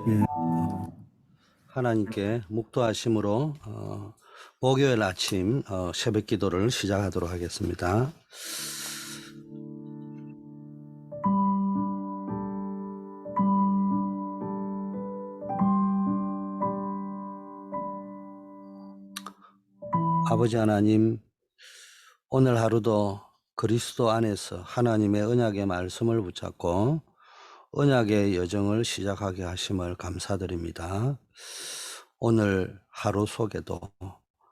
예, 하나님께 묵도하심으로 목요일 아침 새벽 기도를 시작하도록 하겠습니다. 아버지 하나님, 오늘 하루도 그리스도 안에서 하나님의 언약의 말씀을 붙잡고 언약의 여정을 시작하게 하심을 감사드립니다. 오늘 하루 속에도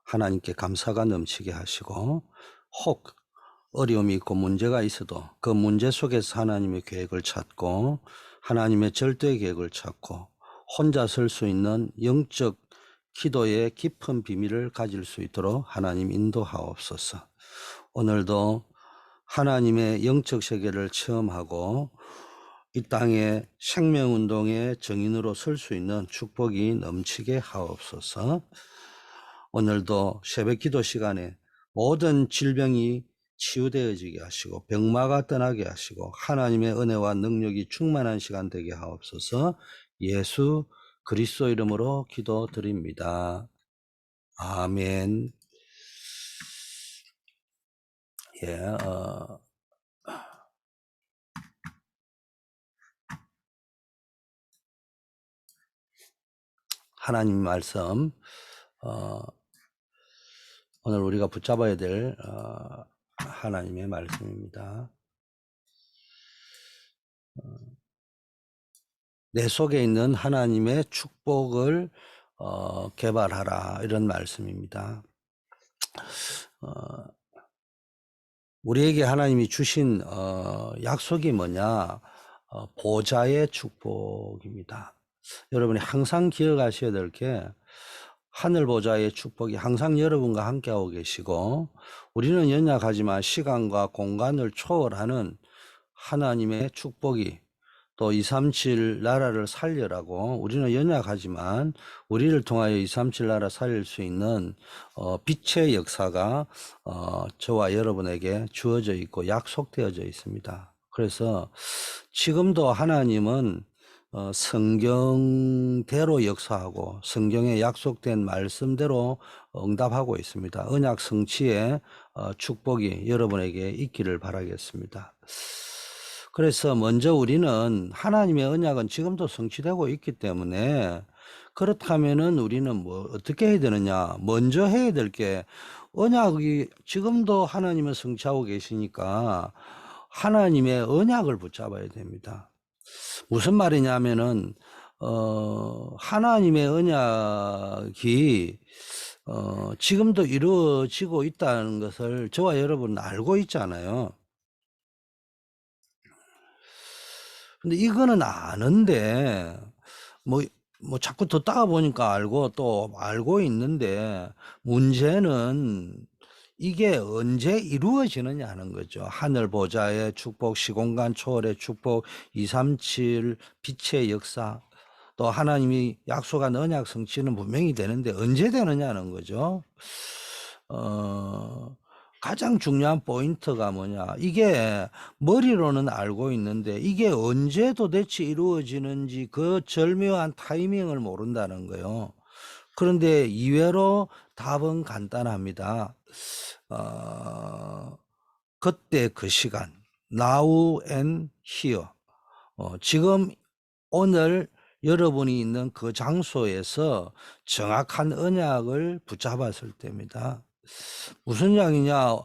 하나님께 감사가 넘치게 하시고, 혹 어려움이 있고 문제가 있어도 그 문제 속에서 하나님의 계획을 찾고 하나님의 절대 계획을 찾고 혼자 설 수 있는 영적 기도의 깊은 비밀을 가질 수 있도록 하나님 인도하옵소서. 오늘도 하나님의 영적 세계를 체험하고 이 땅의 생명운동의 정인으로 설 수 있는 축복이 넘치게 하옵소서. 오늘도 새벽 기도 시간에 모든 질병이 치유되어지게 하시고 병마가 떠나게 하시고 하나님의 은혜와 능력이 충만한 시간 되게 하옵소서. 예수 그리스도 이름으로 기도드립니다. 아멘. 예, 하나님 말씀, 오늘 우리가 붙잡아야 될 하나님의 말씀입니다. 내 속에 있는 하나님의 축복을 개발하라, 이런 말씀입니다. 우리에게 하나님이 주신 약속이 뭐냐? 보좌의 축복입니다. 여러분이 항상 기억하셔야 될 게, 하늘 보좌의 축복이 항상 여러분과 함께하고 계시고, 우리는 연약하지만 시간과 공간을 초월하는 하나님의 축복이, 또 237 나라를 살려라고, 우리는 연약하지만 우리를 통하여 237 나라 살릴 수 있는 빛의 역사가 저와 여러분에게 주어져 있고 약속되어져 있습니다. 그래서 지금도 하나님은 성경대로 역사하고 성경에 약속된 말씀대로 응답하고 있습니다. 언약 성취의 축복이 여러분에게 있기를 바라겠습니다. 그래서 먼저 우리는 하나님의 언약은 지금도 성취되고 있기 때문에, 그렇다면은 우리는 뭐 어떻게 해야 되느냐? 먼저 해야 될 게, 언약이 지금도 하나님은 성취하고 계시니까 하나님의 언약을 붙잡아야 됩니다. 무슨 말이냐면은 하나님의 언약이 지금도 이루어지고 있다는 것을 저와 여러분은 알고 있잖아요. 근데 이거는 아는데 뭐 자꾸 듣다가 보니까 알고 또 알고 있는데, 문제는 이게 언제 이루어지느냐 하는 거죠. 하늘 보좌의 축복, 시공간 초월의 축복, 237 빛의 역사, 또 하나님이 약속한 언약 성취는 분명히 되는데 언제 되느냐는 거죠. 가장 중요한 포인트가 뭐냐, 이게 머리로는 알고 있는데 이게 언제 도대체 이루어지는지 그 절묘한 타이밍을 모른다는 거예요. 그런데 이외로 답은 간단합니다. 그때 그 시간, now and here, 지금 오늘 여러분이 있는 그 장소에서 정확한 언약을 붙잡았을 때입니다. 무슨 이야기냐?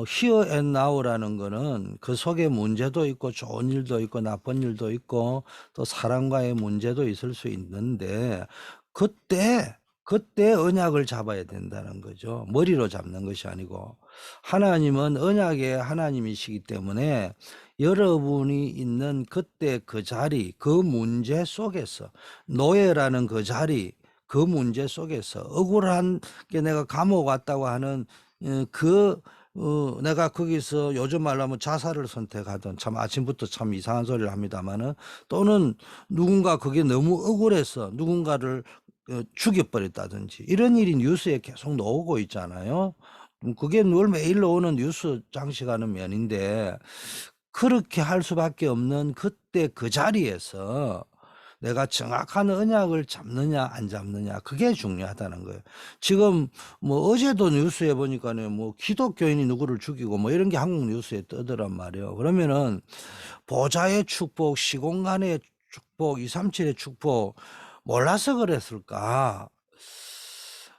here and now라는 거는 그 속에 문제도 있고 좋은 일도 있고 나쁜 일도 있고 또 사람과의 문제도 있을 수 있는데, 그때 언약을 잡아야 된다는 거죠. 머리로 잡는 것이 아니고. 하나님은 언약의 하나님이시기 때문에 여러분이 있는 그때 그 자리, 그 문제 속에서, 노예라는 그 자리, 그 문제 속에서 억울한 게 내가 감옥 왔다고 하는 내가 거기서 요즘 말로 하면 자살을 선택하든, 참 아침부터 참 이상한 소리를 합니다만은, 또는 누군가 그게 너무 억울해서 누군가를 죽여버렸다든지, 이런 일이 뉴스에 계속 나오고 있잖아요. 그게 늘 매일 나오는 뉴스 장식하는 면인데, 그렇게 할 수밖에 없는 그때 그 자리에서 내가 정확한 언약을 잡느냐 안 잡느냐 그게 중요하다는 거예요. 지금 뭐 어제도 뉴스에 보니까는 뭐 기독교인이 누구를 죽이고 뭐 이런 게 한국 뉴스에 뜨더란 말이에요. 그러면은 보좌의 축복, 시공간의 축복, 237의 축복 몰라서 그랬을까?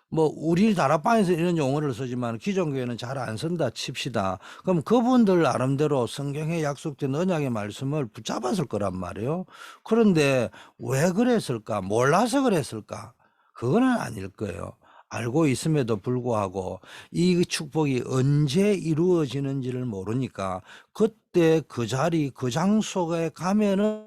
뭐 우리 다락방에서 이런 용어를 쓰지만 기존교회는 잘 안 쓴다 칩시다. 그럼 그분들 나름대로 성경에 약속된 언약의 말씀을 붙잡았을 거란 말이에요. 그런데 왜 그랬을까? 몰라서 그랬을까? 그거는 아닐 거예요. 알고 있음에도 불구하고 이 축복이 언제 이루어지는지를 모르니까 그때 그 자리 그 장소에 가면은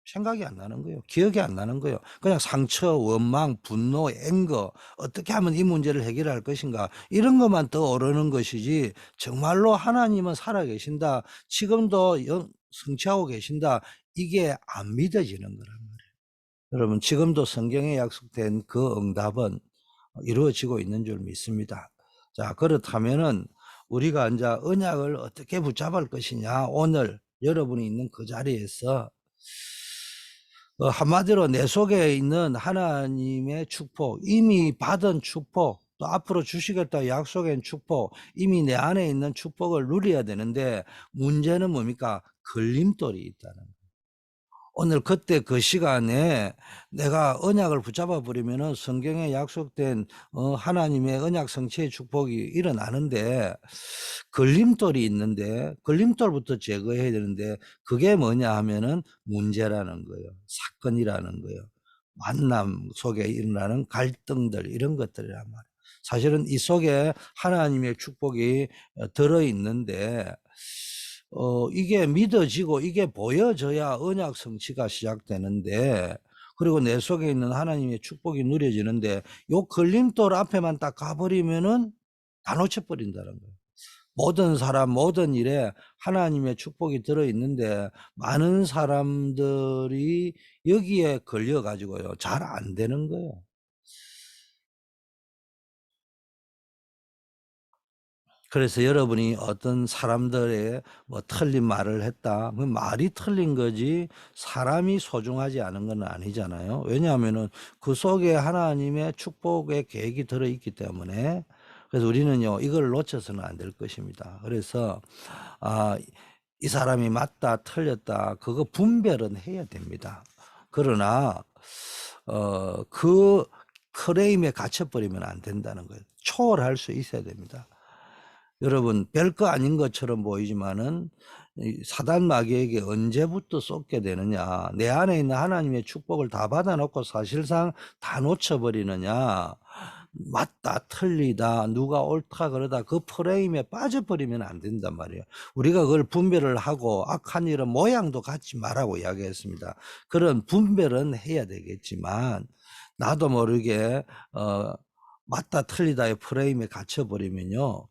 생각이 안 나는 거예요. 기억이 안 나는 거예요. 그냥 상처, 원망, 분노, 앵거, 어떻게 하면 이 문제를 해결할 것인가, 이런 것만 떠오르는 것이지, 정말로 하나님은 살아계신다, 지금도 성취하고 계신다, 이게 안 믿어지는 거란 말이에요. 여러분, 지금도 성경에 약속된 그 응답은 이루어지고 있는 줄 믿습니다. 자, 그렇다면은 우리가 이제 언약을 어떻게 붙잡을 것이냐, 오늘 여러분이 있는 그 자리에서 한마디로 내 속에 있는 하나님의 축복, 이미 받은 축복, 또 앞으로 주시겠다 약속한 축복, 이미 내 안에 있는 축복을 누려야 되는데, 문제는 뭡니까? 걸림돌이 있다는 거예요. 오늘 그때 그 시간에 내가 언약을 붙잡아 버리면은 성경에 약속된 하나님의 언약 성취의 축복이 일어나는데, 걸림돌이 있는데 걸림돌부터 제거해야 되는데, 그게 뭐냐 하면은 문제라는 거예요. 사건이라는 거예요. 만남 속에 일어나는 갈등들, 이런 것들이란 말이에요. 사실은 이 속에 하나님의 축복이 들어 있는데, 이게 믿어지고 이게 보여져야 언약 성취가 시작되는데, 그리고 내 속에 있는 하나님의 축복이 누려지는데, 요 걸림돌 앞에만 딱 가버리면은 다 놓쳐버린다는 거예요. 모든 사람, 모든 일에 하나님의 축복이 들어있는데, 많은 사람들이 여기에 걸려가지고요, 잘 안 되는 거예요. 그래서 여러분이 어떤 사람들의 뭐 틀린 말을 했다, 그 말이 틀린 거지 사람이 소중하지 않은 건 아니잖아요. 왜냐하면은 그 속에 하나님의 축복의 계획이 들어있기 때문에. 그래서 우리는요, 이걸 놓쳐서는 안 될 것입니다. 그래서 이 사람이 맞다 틀렸다 그거 분별은 해야 됩니다. 그러나 그 프레임에 갇혀버리면 안 된다는 거예요. 초월할 수 있어야 됩니다. 여러분, 별거 아닌 것처럼 보이지만은 사단 마귀에게 언제부터 쏟게 되느냐, 내 안에 있는 하나님의 축복을 다 받아놓고 사실상 다 놓쳐버리느냐, 맞다 틀리다 누가 옳다 그러다 그 프레임에 빠져버리면 안 된단 말이에요. 우리가 그걸 분별을 하고 악한 일은 모양도 갖지 말라고 이야기했습니다. 그런 분별은 해야 되겠지만, 나도 모르게 맞다 틀리다의 프레임에 갇혀버리면요,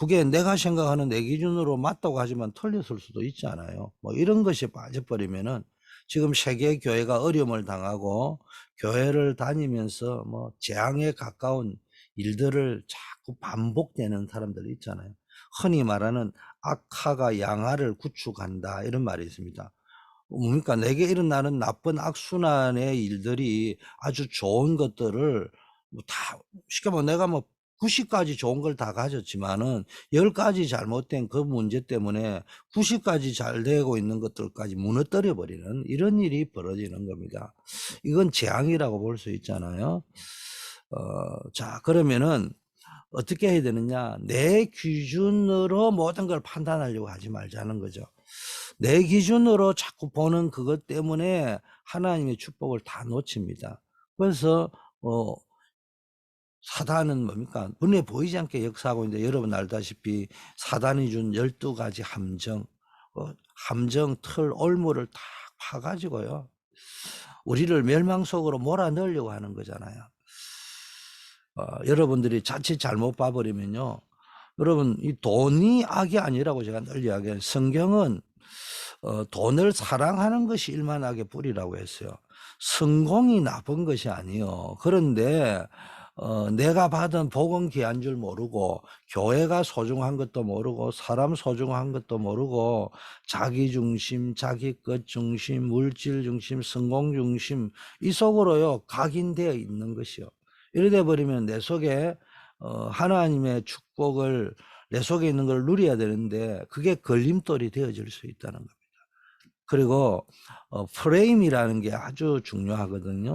그게 내가 생각하는 내 기준으로 맞다고 하지만 틀렸을 수도 있잖아요. 뭐 이런 것이 빠져버리면은, 지금 세계 교회가 어려움을 당하고 교회를 다니면서 뭐 재앙에 가까운 일들을 자꾸 반복되는 사람들 있잖아요. 흔히 말하는 악화가 양화를 구축한다, 이런 말이 있습니다. 뭡니까? 내게 일어나는 나쁜 악순환의 일들이 아주 좋은 것들을 뭐다 쉽게 말하면 내가 뭐 90가지 좋은 걸 다 가졌지만은 10가지 잘못된 그 문제 때문에 90가지 잘 되고 있는 것들까지 무너뜨려 버리는 이런 일이 벌어지는 겁니다. 이건 재앙이라고 볼 수 있잖아요. 자, 그러면은 어떻게 해야 되느냐? 내 기준으로 모든 걸 판단하려고 하지 말자는 거죠. 내 기준으로 자꾸 보는 그것 때문에 하나님의 축복을 다 놓칩니다. 그래서 사단은 뭡니까? 눈에 보이지 않게 역사하고 있는데, 여러분 알다시피 사단이 준 12가지 함정, 함정, 틀, 올무를 다 파가지고요, 우리를 멸망 속으로 몰아넣으려고 하는 거잖아요. 여러분들이 자칫 잘못 봐버리면요, 여러분, 이 돈이 악이 아니라고 제가 늘 이야기해요. 성경은 돈을 사랑하는 것이 일만하게 뿌리라고 했어요. 성공이 나쁜 것이 아니요. 그런데 내가 받은 복은 귀한 줄 모르고 교회가 소중한 것도 모르고 사람 소중한 것도 모르고 자기 중심, 자기 것 중심, 물질 중심, 성공 중심 이 속으로요 각인되어 있는 것이요. 이래 버리면 내 속에 하나님의 축복을 내 속에 있는 걸 누려야 되는데 그게 걸림돌이 되어질 수 있다는 겁니다. 그리고 프레임이라는 게 아주 중요하거든요.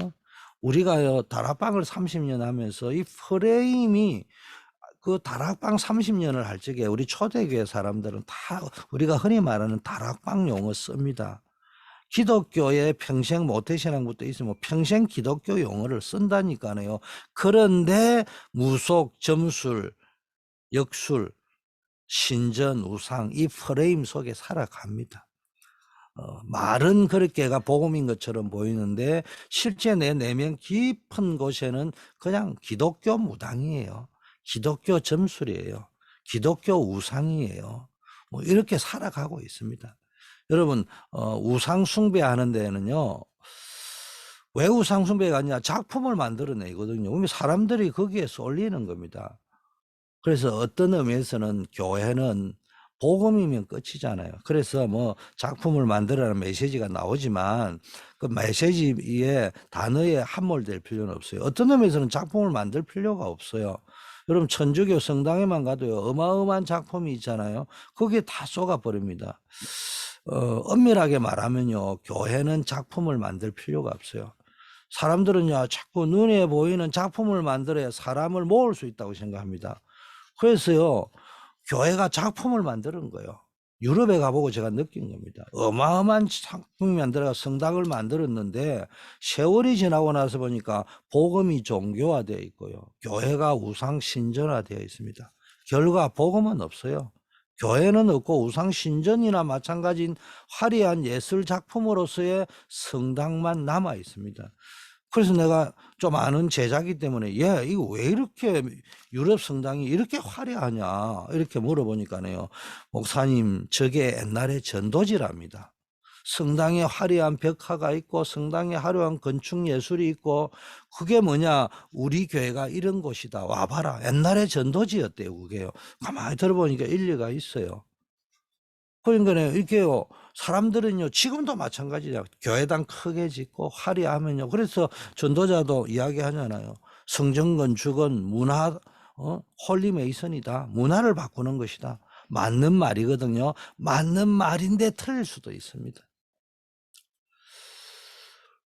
우리가요 다락방을 30년 하면서 이 프레임이 그 다락방 30년을 할 적에 우리 초대교회 사람들은 다 우리가 흔히 말하는 다락방 용어 씁니다. 기독교에 평생 모태신앙 것도 있으면 평생 기독교 용어를 쓴다니까요. 그런데 무속, 점술, 역술, 신전, 우상 이 프레임 속에 살아갑니다. 말은 그렇게가 복음인 것처럼 보이는데 실제 내 내면 깊은 곳에는 그냥 기독교 무당이에요. 기독교 점술이에요. 기독교 우상이에요. 뭐 이렇게 살아가고 있습니다. 여러분 우상 숭배하는 데는요. 왜 우상 숭배가 아니냐 작품을 만들어내거든요. 그러면 사람들이 거기에 쏠리는 겁니다. 그래서 어떤 의미에서는 교회는 복음이면 끝이잖아요. 그래서 뭐 작품을 만들어라는 메시지가 나오지만 그 메시지에 단어에 함몰될 필요는 없어요. 어떤 의미에서는 작품을 만들 필요가 없어요. 여러분 천주교 성당에만 가도요 어마어마한 작품이 있잖아요. 거기에 다 쏟아버립니다. 엄밀하게 말하면요 교회는 작품을 만들 필요가 없어요. 사람들은요 자꾸 눈에 보이는 작품을 만들어야 사람을 모을 수 있다고 생각합니다. 그래서요 교회가 작품을 만드는 거예요. 유럽에 가보고 제가 느낀 겁니다. 어마어마한 작품이 만들어가 성당을 만들었는데 세월이 지나고 나서 보니까 복음이 종교화되어 있고요. 교회가 우상 신전화되어 있습니다. 결과 복음은 없어요. 교회는 없고 우상 신전이나 마찬가지인 화려한 예술 작품으로서의 성당만 남아 있습니다. 그래서 내가 좀 아는 제자기 때문에 이거 왜 이렇게 유럽 성당이 이렇게 화려하냐 이렇게 물어보니까요. 목사님 저게 옛날에 전도지랍니다. 성당에 화려한 벽화가 있고 성당에 화려한 건축 예술이 있고 그게 뭐냐 우리 교회가 이런 곳이다 와봐라. 옛날에 전도지였대요. 그게요. 가만히 들어보니까 일리가 있어요. 그러니까요, 이렇게요, 사람들은요, 지금도 마찬가지야. 교회당 크게 짓고 화려하면요. 그래서 전도자도 이야기하잖아요. 성전 건축은 문화, 홀리메이슨이다. 문화를 바꾸는 것이다. 맞는 말이거든요. 맞는 말인데 틀릴 수도 있습니다.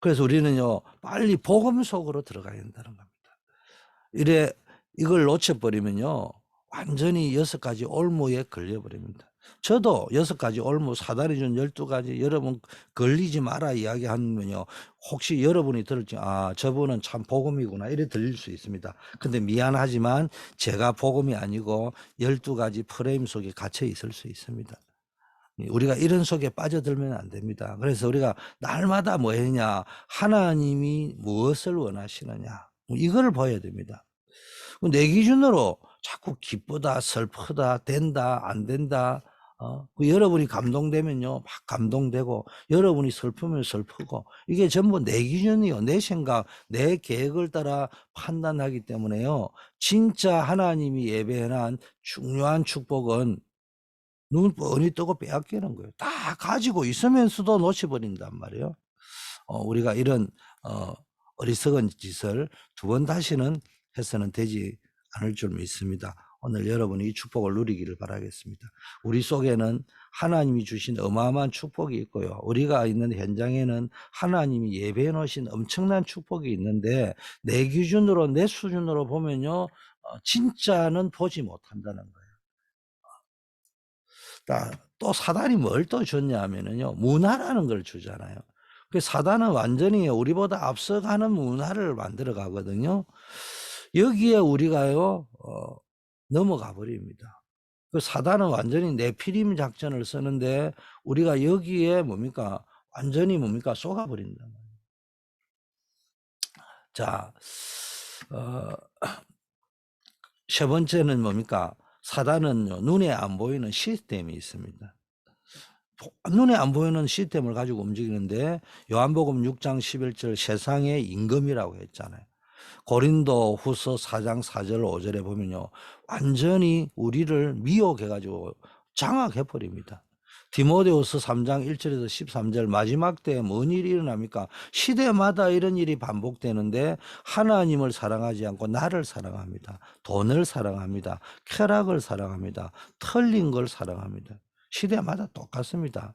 그래서 우리는요, 빨리 복음 속으로 들어가야 된다는 겁니다. 이걸 놓쳐버리면요, 완전히 6가지 올무에 걸려버립니다. 저도 6가지 올무, 사단이 준 12가지 여러분 걸리지 마라 이야기하면요. 혹시 여러분이 들을지 저분은 참 복음이구나 이래 들릴 수 있습니다. 근데 미안하지만 제가 복음이 아니고 12가지 프레임 속에 갇혀 있을 수 있습니다. 우리가 이런 속에 빠져들면 안 됩니다. 그래서 우리가 날마다 뭐 했냐 하나님이 무엇을 원하시느냐 이걸 봐야 됩니다. 내 기준으로 자꾸 기쁘다, 슬프다, 된다, 안 된다. 여러분이 감동되면요, 막 감동되고, 여러분이 슬프면 슬프고, 이게 전부 내 기준이요, 내 생각, 내 계획을 따라 판단하기 때문에요, 진짜 하나님이 예배한 중요한 축복은 눈 뻔히 뜨고 빼앗기는 거예요. 다 가지고 있으면서도 놓쳐버린단 말이에요. 우리가 이런, 어리석은 짓을 2번 다시는 해서는 되지 않을 줄 믿습니다. 오늘 여러분이 이 축복을 누리기를 바라겠습니다. 우리 속에는 하나님이 주신 어마어마한 축복이 있고요. 우리가 있는 현장에는 하나님이 예배해 놓으신 엄청난 축복이 있는데 내 기준으로 내 수준으로 보면요. 진짜는 보지 못한다는 거예요. 또 사단이 뭘 또 줬냐 하면은요. 문화라는 걸 주잖아요. 그 사단은 완전히 우리보다 앞서가는 문화를 만들어 가거든요. 여기에 우리가요, 넘어가 버립니다. 그 사단은 완전히 네피림 작전을 쓰는데 우리가 여기에 뭡니까? 완전히 뭡니까? 속아버린다. 자, 어, 세 번째는 뭡니까? 사단은요, 눈에 안 보이는 시스템이 있습니다. 눈에 안 보이는 시스템을 가지고 움직이는데 요한복음 6장 11절 세상의 임금이라고 했잖아요. 고린도후서 4장 4절 5절에 보면요. 완전히 우리를 미혹해 가지고 장악해 버립니다. 디모데후서 3장 1절에서 13절 마지막 때에 뭔 일이 일어납니까? 시대마다 이런 일이 반복되는데 하나님을 사랑하지 않고 나를 사랑합니다. 돈을 사랑합니다. 쾌락을 사랑합니다. 털린 걸 사랑합니다. 시대마다 똑같습니다.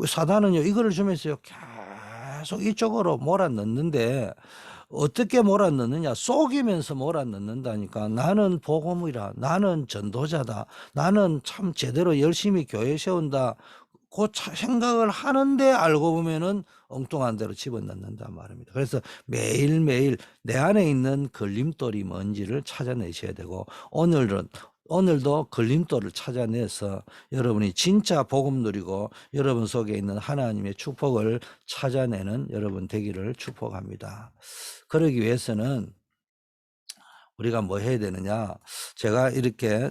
사단은요 이거를 주면서요 계속 이쪽으로 몰아넣는데 어떻게 몰아넣느냐? 속이면서 몰아넣는다니까. 나는 복음이라, 나는 전도자다, 나는 참 제대로 열심히 교회 세운다, 그 생각을 하는데 알고 보면은 엉뚱한 대로 집어넣는단 말입니다. 그래서 매일매일 내 안에 있는 걸림돌이 뭔지를 찾아내셔야 되고, 오늘도 걸림돌을 찾아내서 여러분이 진짜 복음 누리고 여러분 속에 있는 하나님의 축복을 찾아내는 여러분 되기를 축복합니다. 그러기 위해서는 우리가 뭐 해야 되느냐? 제가 이렇게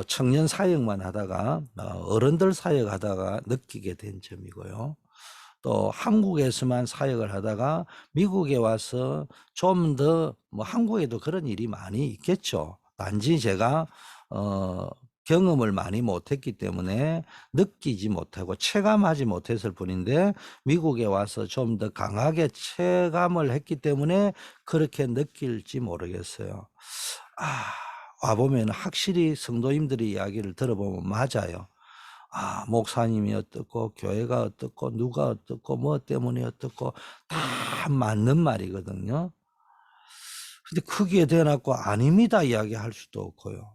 청년 사역만 하다가 어른들 사역하다가 느끼게 된 점이고요. 또 한국에서만 사역을 하다가 미국에 와서 좀 더 뭐 한국에도 그런 일이 많이 있겠죠. 단지 제가 경험을 많이 못했기 때문에 느끼지 못하고 체감하지 못했을 뿐인데 미국에 와서 좀 더 강하게 체감을 했기 때문에 그렇게 느낄지 모르겠어요. 와보면 확실히 성도님들의 이야기를 들어보면 맞아요. 목사님이 어떻고 교회가 어떻고 누가 어떻고 뭐 때문에 어떻고 다 맞는 말이거든요. 근데 거기에 대해놓고 아닙니다 이야기할 수도 없고요.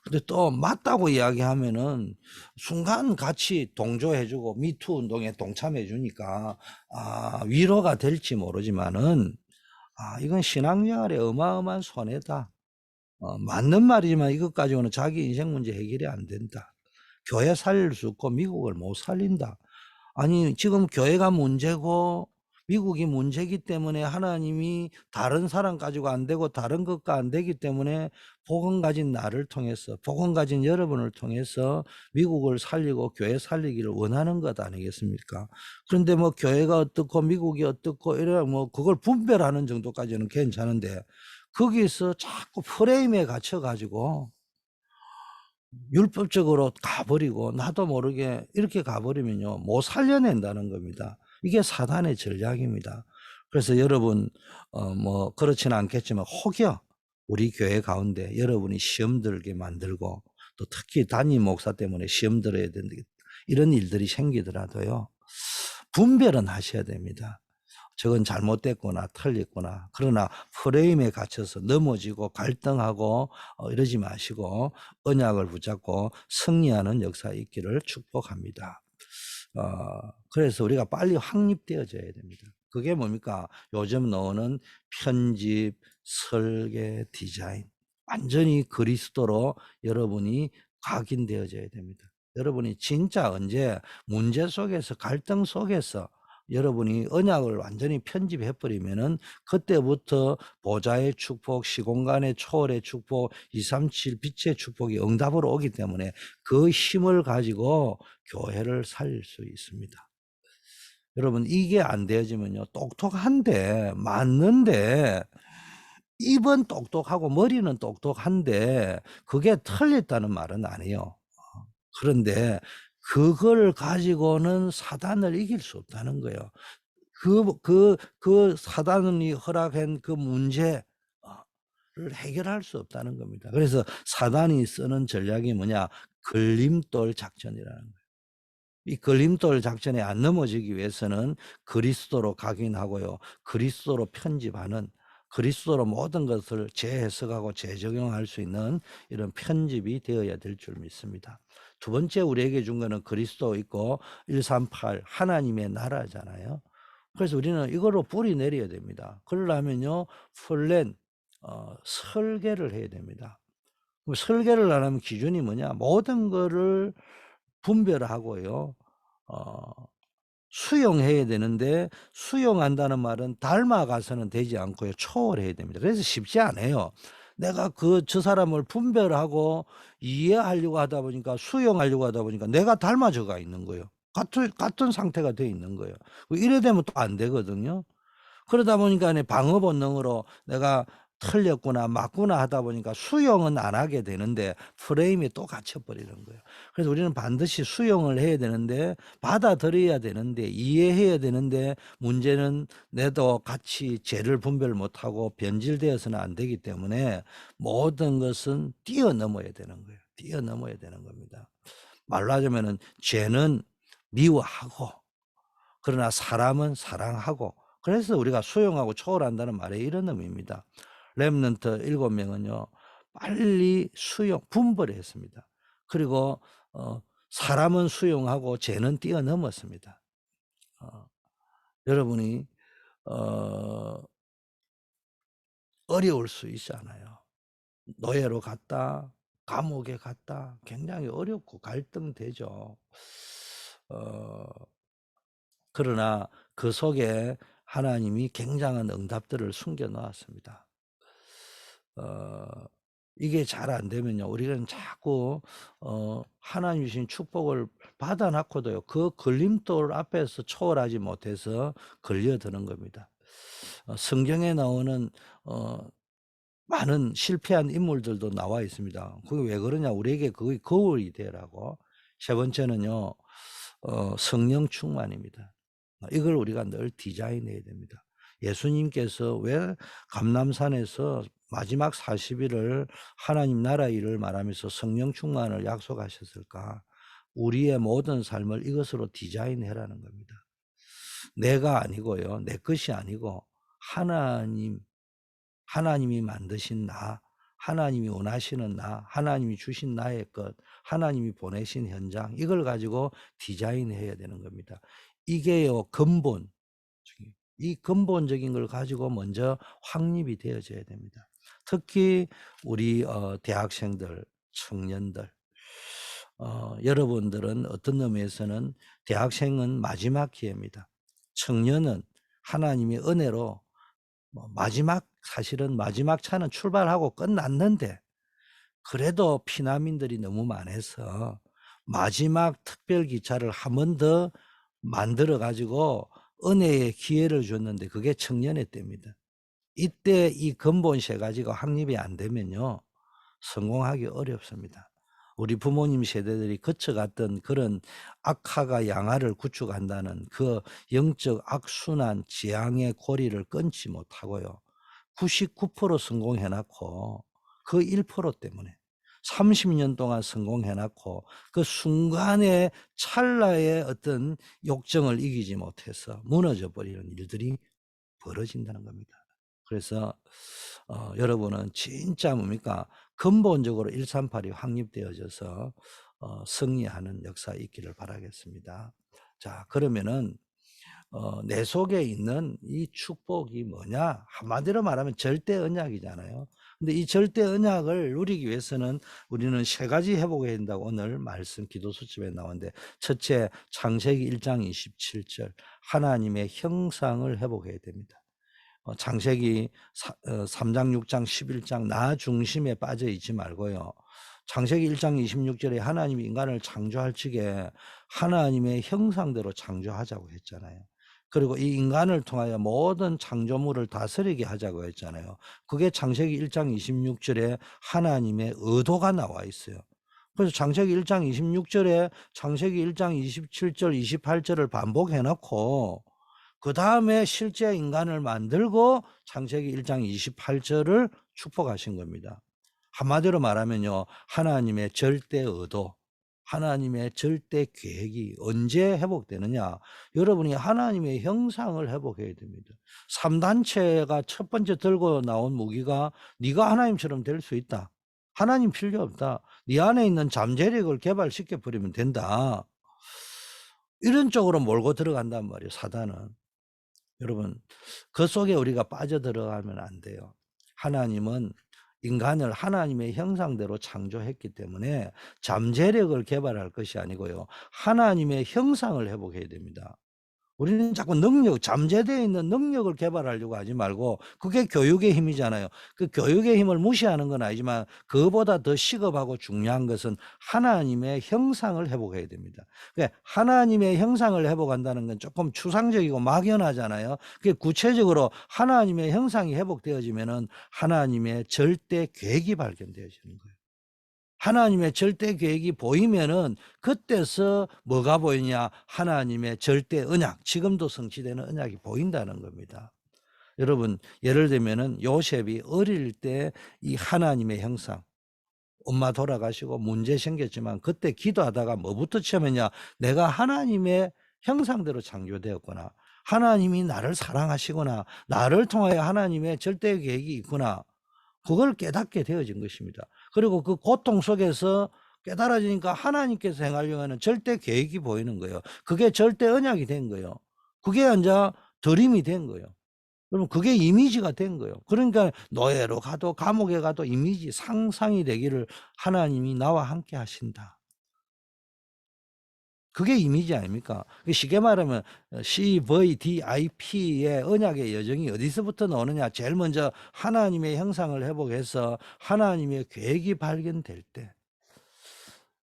근데 또 맞다고 이야기하면은 순간 같이 동조해주고 미투 운동에 동참해주니까 위로가 될지 모르지만은 이건 신앙생활에 어마어마한 손해다. 맞는 말이지만 이것 가지고는 자기 인생 문제 해결이 안 된다. 교회 살릴 수 없고 미국을 못 살린다. 아니 지금 교회가 문제고 미국이 문제이기 때문에 하나님이 다른 사람 가지고 안 되고 다른 것과 안 되기 때문에 복음 가진 나를 통해서 복음 가진 여러분을 통해서 미국을 살리고 교회 살리기를 원하는 것 아니겠습니까? 그런데 뭐 교회가 어떻고 미국이 어떻고 이래 뭐 그걸 분별하는 정도까지는 괜찮은데 거기서 자꾸 프레임에 갇혀 가지고 율법적으로 가버리고 나도 모르게 이렇게 가버리면요 못 살려낸다는 겁니다. 이게 사단의 전략입니다. 그래서 여러분 뭐 그렇지는 않겠지만 혹여 우리 교회 가운데 여러분이 시험 들게 만들고 또 특히 담임 목사 때문에 시험 들어야 되는 이런 일들이 생기더라도요 분별은 하셔야 됩니다. 저건 잘못됐구나 틀렸구나. 그러나 프레임에 갇혀서 넘어지고 갈등하고 이러지 마시고 언약을 붙잡고 승리하는 역사 있기를 축복합니다. 그래서 우리가 빨리 확립되어져야 됩니다. 그게 뭡니까? 요즘 나오는 편집, 설계, 디자인 완전히 그리스도로 여러분이 각인되어져야 됩니다. 여러분이 진짜 언제 문제 속에서 갈등 속에서 여러분이 언약을 완전히 편집해 버리면은 그때부터 보좌의 축복, 시공간의 초월의 축복, 237 빛의 축복이 응답으로 오기 때문에 그 힘을 가지고 교회를 살릴 수 있습니다. 여러분 이게 안 되어지면요 똑똑한데 맞는데 입은 똑똑하고 머리는 똑똑한데 그게 틀렸다는 말은 아니에요. 그런데 그걸 가지고는 사단을 이길 수 없다는 거예요. 그 사단이 허락한 그 문제를 해결할 수 없다는 겁니다. 그래서 사단이 쓰는 전략이 뭐냐? 걸림돌 작전이라는 거예요. 이 걸림돌 작전에 안 넘어지기 위해서는 그리스도로 각인하고요. 그리스도로 편집하는 그리스도로 모든 것을 재해석하고 재적용할 수 있는 이런 편집이 되어야 될 줄 믿습니다. 두 번째 우리에게 준 거는 그리스도 있고 138 하나님의 나라잖아요. 그래서 우리는 이거로 뿌리 내려야 됩니다. 그러려면요. 플랜 설계를 해야 됩니다. 설계를 안 하면 기준이 뭐냐? 모든 거를 분별하고요. 수용해야 되는데 수용한다는 말은 닮아가서는 되지 않고요. 초월해야 됩니다. 그래서 쉽지 않아요. 내가 저 사람을 분별하고 이해하려고 하다 보니까 수용하려고 하다 보니까 내가 닮아져가 있는 거예요. 같은 상태가 돼 있는 거예요. 이래 되면 또 안 되거든요. 그러다 보니까는 방어 본능으로 내가 틀렸구나 맞구나 하다 보니까 수용은 안 하게 되는데 프레임이 또 갇혀 버리는 거예요. 그래서 우리는 반드시 수용을 해야 되는데 받아들여야 되는데 이해해야 되는데 문제는 내도 같이 죄를 분별 못하고 변질되어서는 안 되기 때문에 모든 것은 뛰어넘어야 되는 거예요. 뛰어넘어야 되는 겁니다. 말로 하자면은 죄는 미워하고 그러나 사람은 사랑하고 그래서 우리가 수용하고 초월한다는 말에 이런 의미입니다. 렘넌트 7명은요. 빨리 수용 분별했습니다. 그리고 사람은 수용하고 죄는 뛰어넘었습니다. 여러분이 어 어려울 수 있잖아요. 노예로 갔다 감옥에 갔다 굉장히 어렵고 갈등되죠. 어 그러나 그 속에 하나님이 굉장한 응답들을 숨겨 놓았습니다. 어 이게 잘 안 되면요. 우리는 자꾸 하나님 주신 축복을 받아 놓고도요. 그 걸림돌 앞에서 초월하지 못해서 걸려드는 겁니다. 성경에 나오는 어 많은 실패한 인물들도 나와 있습니다. 그게 왜 그러냐? 우리에게 그게 거울이 되라고. 세 번째는요. 성령 충만입니다. 이걸 우리가 늘 디자인해야 됩니다. 예수님께서 왜 감람산에서 마지막 40 일을 하나님 나라 일을 말하면서 성령 충만을 약속하셨을까? 우리의 모든 삶을 이것으로 디자인해라는 겁니다. 내가 아니고요. 내 것이 아니고 하나님 하나님이 만드신 나, 하나님이 원하시는 나, 하나님이 주신 나의 것, 하나님이 보내신 현장 이걸 가지고 디자인해야 되는 겁니다. 이게요 근본, 이 근본적인 걸 가지고 먼저 확립이 되어져야 됩니다. 특히 우리 대학생들, 청년들 여러분들은 어떤 의미에서는 대학생은 마지막 기회입니다. 청년은 하나님의 은혜로 마지막 사실은 마지막 차는 출발하고 끝났는데 그래도 피난민들이 너무 많아서 마지막 특별 기차를 한 번 더 만들어 가지고 은혜의 기회를 줬는데 그게 청년의 때입니다. 이때 이 근본 세 가지가 확립이 안 되면요. 성공하기 어렵습니다. 우리 부모님 세대들이 거쳐갔던 그런 악화가 양화를 구축한다는 그 영적 악순환 지향의 고리를 끊지 못하고요. 99% 성공해 놨고 그 1% 때문에 30년 동안 성공해 놨고 그 순간의 찰나의 어떤 욕정을 이기지 못해서 무너져 버리는 일들이 벌어진다는 겁니다. 그래서 여러분은 진짜 뭡니까? 근본적으로 138이 확립되어져서 승리하는 역사 있기를 바라겠습니다. 자, 그러면은 내 속에 있는 이 축복이 뭐냐? 한마디로 말하면 절대 언약이잖아요. 근데 이 절대 언약을 누리기 위해서는 우리는 세 가지 회복해야 된다고 오늘 말씀 기도 수첩에 나오는데 첫째 창세기 1장 27절 하나님의 형상을 회복해야 됩니다. 창세기 3장 6장 11장 나 중심에 빠져 있지 말고요. 창세기 1장 26절에 하나님이 인간을 창조할 적에 하나님의 형상대로 창조하자고 했잖아요. 그리고 이 인간을 통하여 모든 창조물을 다스리게 하자고 했잖아요. 그게 창세기 1장 26절에 하나님의 의도가 나와 있어요. 그래서 창세기 1장 26절에 창세기 1장 27절 28절을 반복해 놓고 그다음에 실제 인간을 만들고 창세기 1장 28절을 축복하신 겁니다. 한마디로 말하면요. 하나님의 절대 의도, 하나님의 절대 계획이 언제 회복되느냐? 여러분이 하나님의 형상을 회복해야 됩니다. 3단체가 첫 번째 들고 나온 무기가 네가 하나님처럼 될 수 있다. 하나님 필요 없다. 네 안에 있는 잠재력을 개발시켜 버리면 된다. 이런 쪽으로 몰고 들어간단 말이에요, 사단은. 여러분 그 속에 우리가 빠져들어가면 안 돼요. 하나님은 인간을 하나님의 형상대로 창조했기 때문에 잠재력을 개발할 것이 아니고요. 하나님의 형상을 회복해야 됩니다. 우리는 자꾸 능력, 잠재되어 있는 능력을 개발하려고 하지 말고 그게 교육의 힘이잖아요. 그 교육의 힘을 무시하는 건 아니지만 그거보다 더 시급하고 중요한 것은 하나님의 형상을 회복해야 됩니다. 그러니까 하나님의 형상을 회복한다는 건 조금 추상적이고 막연하잖아요. 그게 구체적으로 하나님의 형상이 회복되어지면은 하나님의 절대 계획이 발견되어지는 거예요. 하나님의 절대 계획이 보이면은 그때서 뭐가 보이냐? 하나님의 절대 언약, 지금도 성취되는 언약이 보인다는 겁니다. 여러분, 예를 들면은 요셉이 어릴 때 이 하나님의 형상, 엄마 돌아가시고 문제 생겼지만 그때 기도하다가 뭐부터 체험했냐? 내가 하나님의 형상대로 창조되었구나. 하나님이 나를 사랑하시구나. 나를 통하여 하나님의 절대 계획이 있구나. 그걸 깨닫게 되어진 것입니다. 그리고 그 고통 속에서 깨달아지니까 하나님께서 행하려고 하는 절대 계획이 보이는 거예요. 그게 절대 언약이 된 거예요. 그게 이제 드림이 된 거예요. 그럼 그게 이미지가 된 거예요. 그러니까 노예로 가도 감옥에 가도 이미지 상상이 되기를 하나님이 나와 함께 하신다. 그게 이미지 아닙니까? 쉽게 말하면 CVDIP의 언약의 여정이 어디서부터 나오느냐? 제일 먼저 하나님의 형상을 회복해서 하나님의 계획이 발견될 때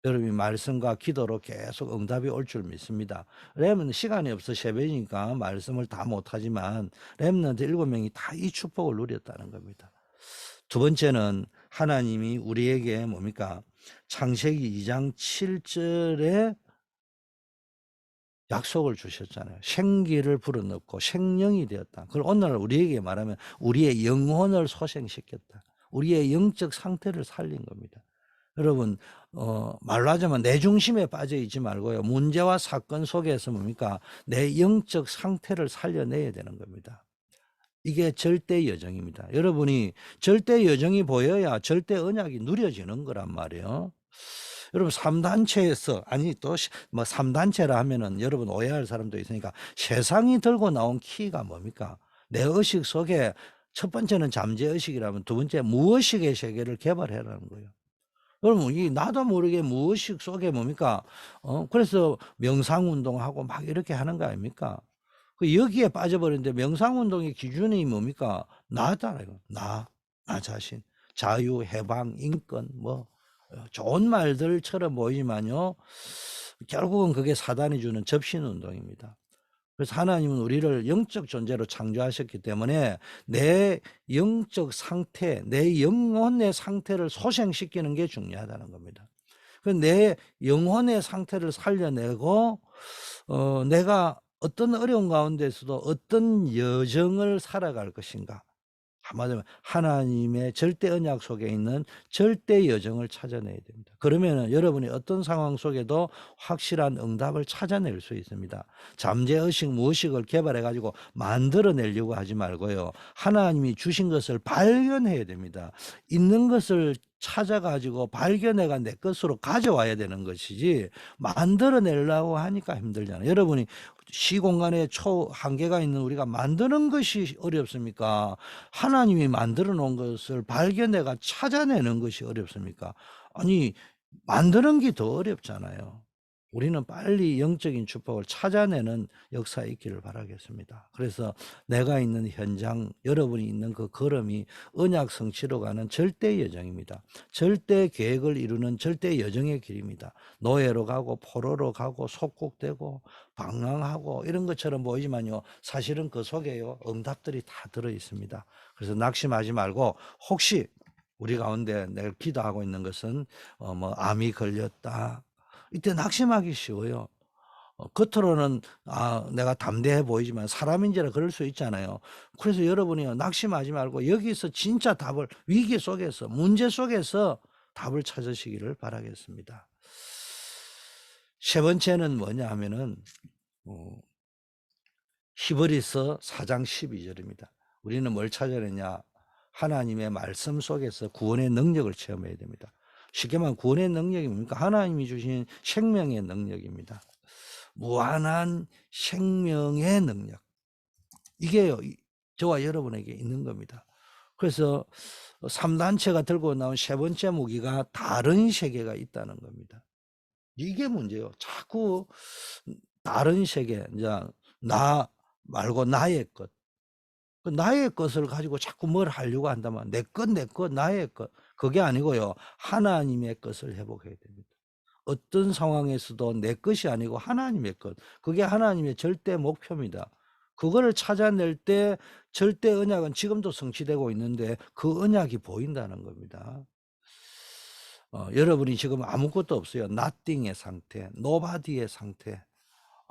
여러분이 말씀과 기도로 계속 응답이 올 줄 믿습니다. 렘은 시간이 없어 새벽이니까 말씀을 다 못하지만 렘넌트 7명이 다 이 축복을 누렸다는 겁니다. 두 번째는 하나님이 우리에게 뭡니까? 창세기 2장 7절에 약속을 주셨잖아요. 생기를 불어넣고 생명이 되었다. 그걸 오늘 우리에게 말하면 우리의 영혼을 소생시켰다. 우리의 영적 상태를 살린 겁니다. 여러분 말로 하자면 내 중심에 빠져 있지 말고요. 문제와 사건 속에서 뭡니까? 내 영적 상태를 살려내야 되는 겁니다. 이게 절대 여정입니다. 여러분이 절대 여정이 보여야 절대 언약이 누려지는 거란 말이에요. 여러분 3단체에서 아니 또 뭐 3단체라 하면은 여러분 오해할 사람도 있으니까 세상이 들고 나온 키가 뭡니까? 내 의식 속에 첫 번째는 잠재의식이라면 두 번째 무의식의 세계를 개발해라는 거예요. 여러분 이 나도 모르게 무의식 속에 뭡니까? 그래서 명상 운동하고 막 이렇게 하는 거 아닙니까? 그 여기에 빠져버렸는데 명상 운동의 기준이 뭡니까? 나잖아요. 나 자신. 자유, 해방, 인권 뭐 좋은 말들처럼 보이지만요. 결국은 그게 사단이 주는 접신 운동입니다. 그래서 하나님은 우리를 영적 존재로 창조하셨기 때문에 내 영적 상태, 내 영혼의 상태를 소생시키는 게 중요하다는 겁니다. 내 영혼의 상태를 살려내고 내가 어떤 어려운 가운데서도 어떤 여정을 살아갈 것인가. 한마디로 하나님의 절대 언약 속에 있는 절대 여정을 찾아내야 됩니다. 그러면 여러분이 어떤 상황 속에도 확실한 응답을 찾아낼 수 있습니다. 잠재의식, 무의식을 개발해 가지고 만들어내려고 하지 말고요. 하나님이 주신 것을 발견해야 됩니다. 있는 것을 찾아가지고 발견해가 내 것으로 가져와야 되는 것이지 만들어내려고 하니까 힘들잖아요. 여러분이 시공간에 한계가 있는 우리가 만드는 것이 어렵습니까? 하나님이 만들어 놓은 것을 발견해가 찾아내는 것이 어렵습니까? 아니 만드는 게 더 어렵잖아요. 우리는 빨리 영적인 축복을 찾아내는 역사에 있기를 바라겠습니다. 그래서 내가 있는 현장, 여러분이 있는 그 걸음이 언약 성취로 가는 절대 여정입니다. 절대 계획을 이루는 절대 여정의 길입니다. 노예로 가고 포로로 가고 속국되고 방황하고 이런 것처럼 보이지만요. 사실은 그 속에요. 응답들이 다 들어 있습니다. 그래서 낙심하지 말고 혹시 우리 가운데 내가 기도하고 있는 것은 뭐 암이 걸렸다. 이때 낙심하기 쉬워요. 겉으로는 내가 담대해 보이지만 사람인지라 그럴 수 있잖아요. 그래서 여러분이 낙심하지 말고 여기서 진짜 답을 위기 속에서 문제 속에서 답을 찾으시기를 바라겠습니다. 세 번째는 뭐냐 하면은 히브리서 4장 12절입니다. 우리는 뭘 찾아내냐? 하나님의 말씀 속에서 구원의 능력을 체험해야 됩니다. 쉽게 말하면 구원의 능력이 뭡니까? 하나님이 주신 생명의 능력입니다. 무한한 생명의 능력. 이게 저와 여러분에게 있는 겁니다. 그래서 3단체가 들고 나온 세 번째 무기가 다른 세계가 있다는 겁니다. 이게 문제예요. 자꾸 다른 세계, 이제 나 말고 나의 것. 그 나의 것을 가지고 자꾸 뭘 하려고 한다면 내 것, 내 것, 나의 것. 그게 아니고요. 하나님의 것을 회복해야 됩니다. 어떤 상황에서도 내 것이 아니고 하나님의 것. 그게 하나님의 절대 목표입니다. 그거를 찾아낼 때 절대 언약은 지금도 성취되고 있는데 그 언약이 보인다는 겁니다. 여러분이 지금 아무것도 없어요. nothing의 상태, nobody의 상태.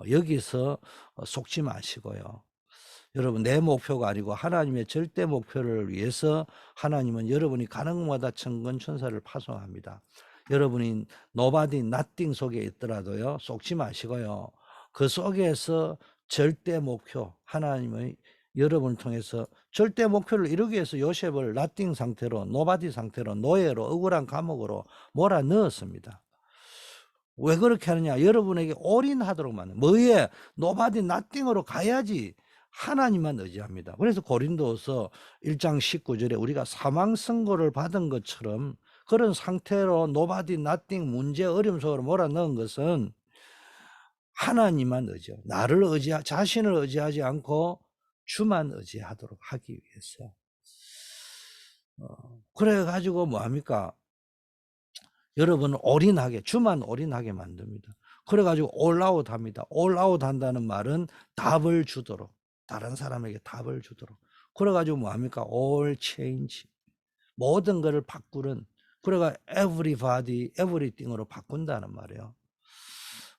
여기서 속지 마시고요. 여러분 내 목표가 아니고 하나님의 절대 목표를 위해서 하나님은 여러분이 가는 곳마다 천군천사를 파송합니다. 여러분이 nobody, nothing 속에 있더라도요. 속지 마시고요. 그 속에서 절대 목표, 하나님의 여러분을 통해서 절대 목표를 이루기 위해서 요셉을 nothing 상태로, nobody 상태로, 노예로, 억울한 감옥으로 몰아넣었습니다. 왜 그렇게 하느냐? 여러분에게 올인하도록 만든 뭐에 nobody, nothing으로 가야지 하나님만 의지합니다. 그래서 고린도서 1장 19절에 우리가 사망 선고를 받은 것처럼 그런 상태로 nobody, nothing 문제 어려움 속으로 몰아넣은 것은 하나님만 의지하고 나를 자신을 의지하지 않고 주만 의지하도록 하기 위해서. 그래가지고 뭐합니까? 여러분은 올인하게, 주만 올인하게 만듭니다. 그래가지고 올아웃 합니다. 올아웃 한다는 말은 답을 주도록, 다른 사람에게 답을 주도록. 그래가지고 뭐합니까? all change. 모든 것을 바꾸는, 그래가 everybody, everything으로 바꾼다는 말이에요.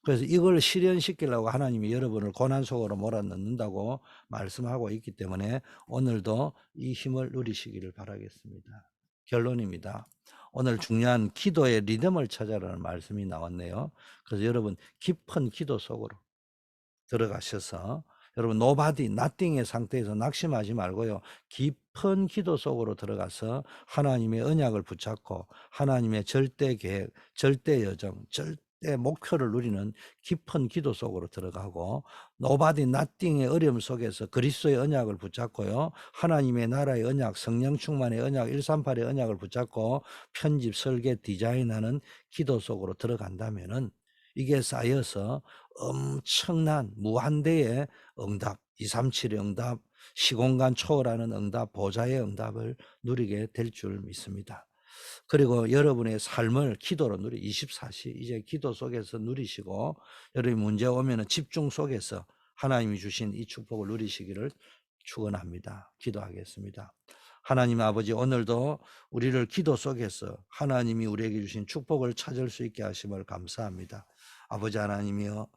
그래서 이걸 실현시키려고 하나님이 여러분을 고난 속으로 몰아넣는다고 말씀하고 있기 때문에 오늘도 이 힘을 누리시기를 바라겠습니다. 결론입니다. 오늘 중요한 기도의 리듬을 찾아라는 말씀이 나왔네요. 그래서 여러분 깊은 기도 속으로 들어가셔서 여러분 nobody, nothing의 상태에서 낙심하지 말고요. 깊은 기도 속으로 들어가서 하나님의 언약을 붙잡고 하나님의 절대 계획, 절대 여정, 절대 목표를 누리는 깊은 기도 속으로 들어가고 nobody, nothing의 어려움 속에서 그리스도의 언약을 붙잡고요. 하나님의 나라의 언약, 성령 충만의 언약, 138의 언약을 붙잡고 편집, 설계, 디자인하는 기도 속으로 들어간다면은 이게 쌓여서 엄청난 무한대의 응답, 237의 응답, 시공간 초월하는 응답, 보좌의 응답을 누리게 될 줄 믿습니다. 그리고 여러분의 삶을 기도로 24시 이제 기도 속에서 누리시고 여러분이 문제 오면은 집중 속에서 하나님이 주신 이 축복을 누리시기를 축원합니다. 기도하겠습니다. 하나님 아버지, 오늘도 우리를 기도 속에서 하나님이 우리에게 주신 축복을 찾을 수 있게 하심을 감사합니다. 아버지 하나님이여,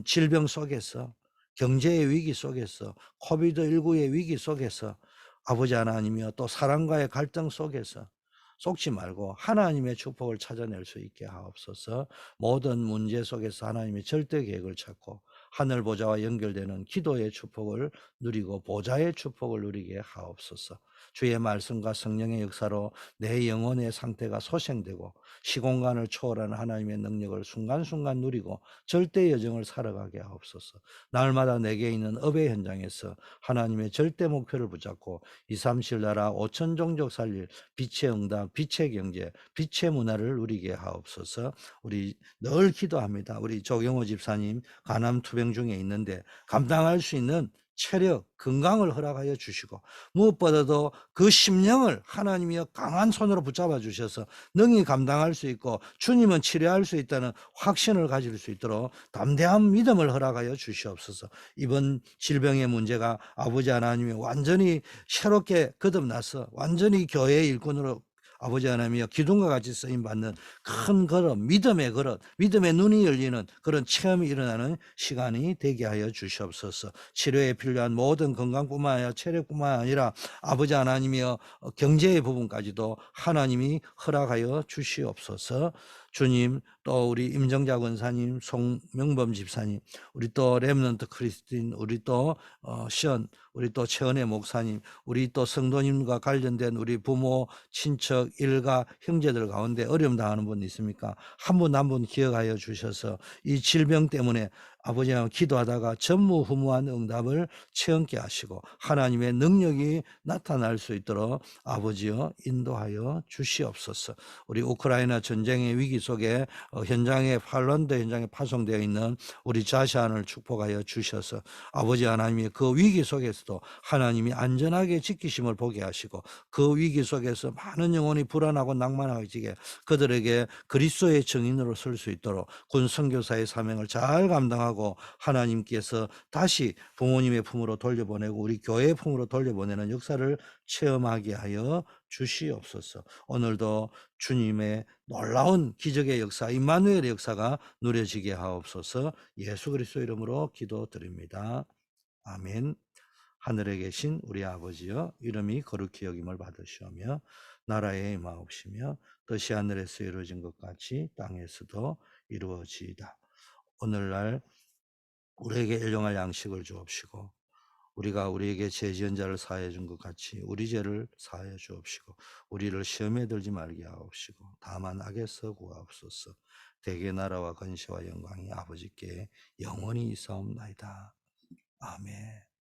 질병 속에서, 경제의 위기 속에서, 코비드19의 위기 속에서, 아버지 하나님이여, 또 사랑과의 갈등 속에서 속지 말고 하나님의 축복을 찾아낼 수 있게 하옵소서. 모든 문제 속에서 하나님의 절대 계획을 찾고 하늘 보좌와 연결되는 기도의 축복을 누리고 보좌의 축복을 누리게 하옵소서. 주의 말씀과 성령의 역사로 내 영혼의 상태가 소생되고 시공간을 초월하는 하나님의 능력을 순간순간 누리고 절대 여정을 살아가게 하옵소서. 날마다 내게 있는 업의 현장에서 하나님의 절대 목표를 붙잡고 237 나라 5천 종족 살릴 빛의 응답, 빛의 경제, 빛의 문화를 누리게 하옵소서. 우리 늘 기도합니다. 우리 조경호 집사님 간암 투병 중에 있는데 감당할 수 있는 체력, 건강을 허락하여 주시고 무엇보다도 그 심령을 하나님이여 강한 손으로 붙잡아 주셔서 능히 감당할 수 있고 주님은 치료할 수 있다는 확신을 가질 수 있도록 담대한 믿음을 허락하여 주시옵소서. 이번 질병의 문제가 아버지 하나님이 완전히 새롭게 거듭나서 완전히 교회의 일꾼으로 아버지 하나님이여 기둥과 같이 쓰임받는 큰 걸음, 믿음의 걸음, 믿음의 눈이 열리는 그런 체험이 일어나는 시간이 되게 하여 주시옵소서. 치료에 필요한 모든 건강뿐만 아니라 체력뿐만 아니라 아버지 하나님이여 경제의 부분까지도 하나님이 허락하여 주시옵소서. 주님, 또 우리 임정자 권사님, 송명범 집사님, 우리 또 렘넌트 크리스틴, 우리 또 시언, 우리 또 최은혜 목사님, 우리 또 성도님과 관련된 우리 부모, 친척, 일가, 형제들 가운데 어려움 당하는 분 있습니까? 한 분 한 분 기억하여 주셔서 이 질병 때문에 아버지 하나님 기도하다가 전무후무한 응답을 체험케 하시고 하나님의 능력이 나타날 수 있도록 아버지여 인도하여 주시옵소서. 우리 우크라이나 전쟁의 위기 속에 현장에 폴란드 현장에 파송되어 있는 우리 자샤안을 축복하여 주셔서 아버지 하나님이 그 위기 속에서도 하나님이 안전하게 지키심을 보게 하시고 그 위기 속에서 많은 영혼이 불안하고 낭만하게 그들에게 그리스도의 증인으로 설 수 있도록 군 선교사의 사명을 잘 감당하고 하나님께서 다시 부모님의 품으로 돌려보내고 우리 교회의 품으로 돌려보내는 역사를 체험하게 하여 주시옵소서. 오늘도 주님의 놀라운 기적의 역사, 임마누엘의 역사가 누려지게 하옵소서. 예수 그리스도 이름으로 기도드립니다. 아멘. 하늘에 계신 우리 아버지여, 이름이 거룩히 여김을 받으시오며 나라에 임하옵시며 뜻이 하늘에서 이루어진 것 같이 땅에서도 이루어지이다. 오늘날 우리에게 일용할 양식을 주옵시고 우리가 우리에게 죄 지은 자를 사하여 준 것 같이 우리 죄를 사하여 주옵시고 우리를 시험에 들지 말게 하옵시고 다만 악에서 구하옵소서. 대개 나라와 건시와 영광이 아버지께 영원히 있사옵나이다. 아멘.